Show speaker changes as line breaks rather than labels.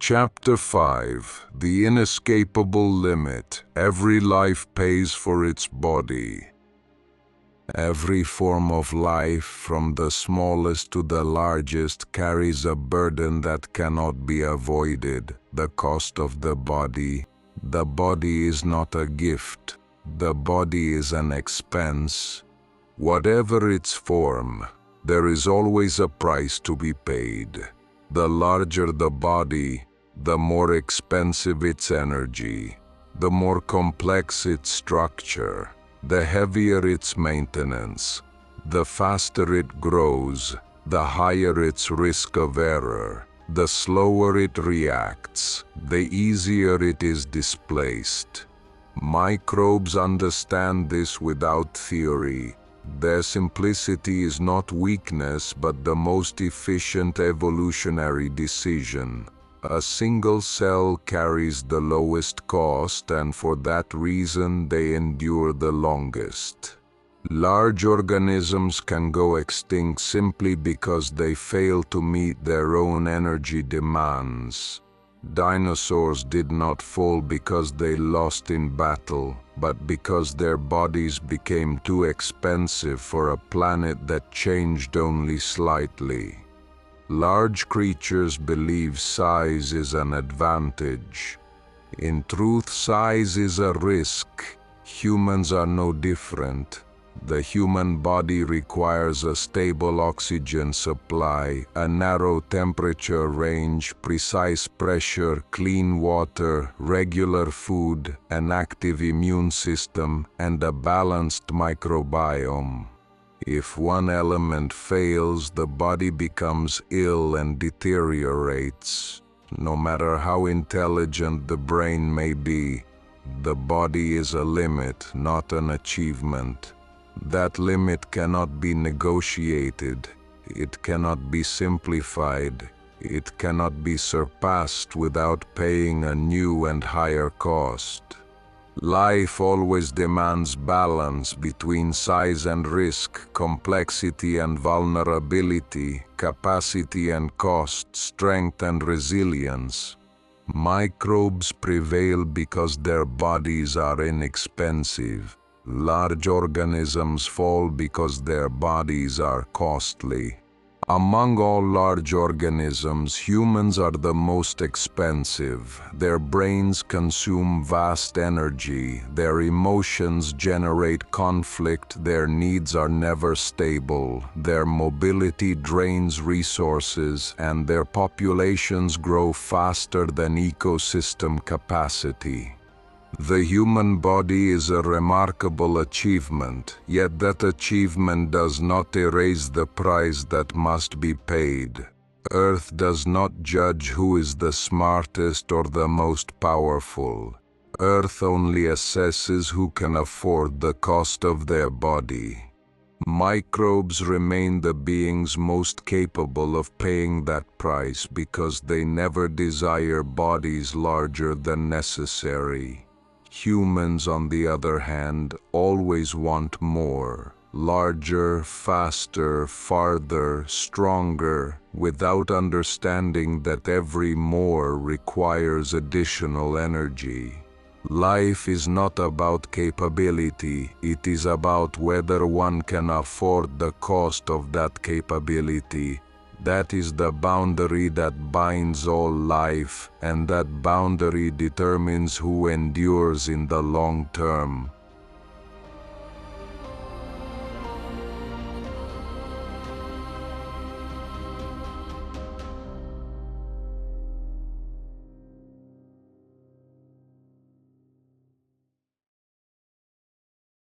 Chapter 5. The Inescapable Limit. Every life pays for its body. Every form of life, from the smallest to the largest, carries a burden that cannot be avoided: the cost of the body. The body is not a gift. The body is an expense. Whatever its form, there is always a price to be paid. The larger the body, the more expensive its energy, the more complex its structure, the heavier its maintenance. The faster it grows, the higher its risk of error. The slower it reacts, the easier it is displaced. Microbes understand this without theory. Their simplicity is not weakness, but the most efficient evolutionary decision. A single cell carries the lowest cost, and for that reason they endure the longest. Large organisms can go extinct simply because they fail to meet their own energy demands. Dinosaurs did not fall because they lost in battle, but because their bodies became too expensive for a planet that changed only slightly. Large creatures believe size is an advantage. In truth, size is a risk. Humans are no different. The human body requires a stable oxygen supply, a narrow temperature range, precise pressure, clean water, regular food, an active immune system, and a balanced microbiome. If one element fails, the body becomes ill and deteriorates. No matter how intelligent the brain may be, the body is a limit, not an achievement. That limit cannot be negotiated. It cannot be simplified. It cannot be surpassed without paying a new and higher cost. Life always demands balance between size and risk, complexity and vulnerability, capacity and cost, strength and resilience. Microbes prevail because their bodies are inexpensive. Large organisms fall because their bodies are costly. Among all large organisms, humans are the most expensive. Their brains consume vast energy, their emotions generate conflict, their needs are never stable, their mobility drains resources, and their populations grow faster than ecosystem capacity. The human body is a remarkable achievement, yet that achievement does not erase the price that must be paid. Earth does not judge who is the smartest or the most powerful. Earth only assesses who can afford the cost of their body. Microbes remain the beings most capable of paying that price because they never desire bodies larger than necessary. Humans, on the other hand, always want more, larger, faster, farther, stronger, without understanding that every more requires additional energy. Life is not about capability, it is about whether one can afford the cost of that capability. That is the boundary that binds all life, and that boundary determines who endures in the long term.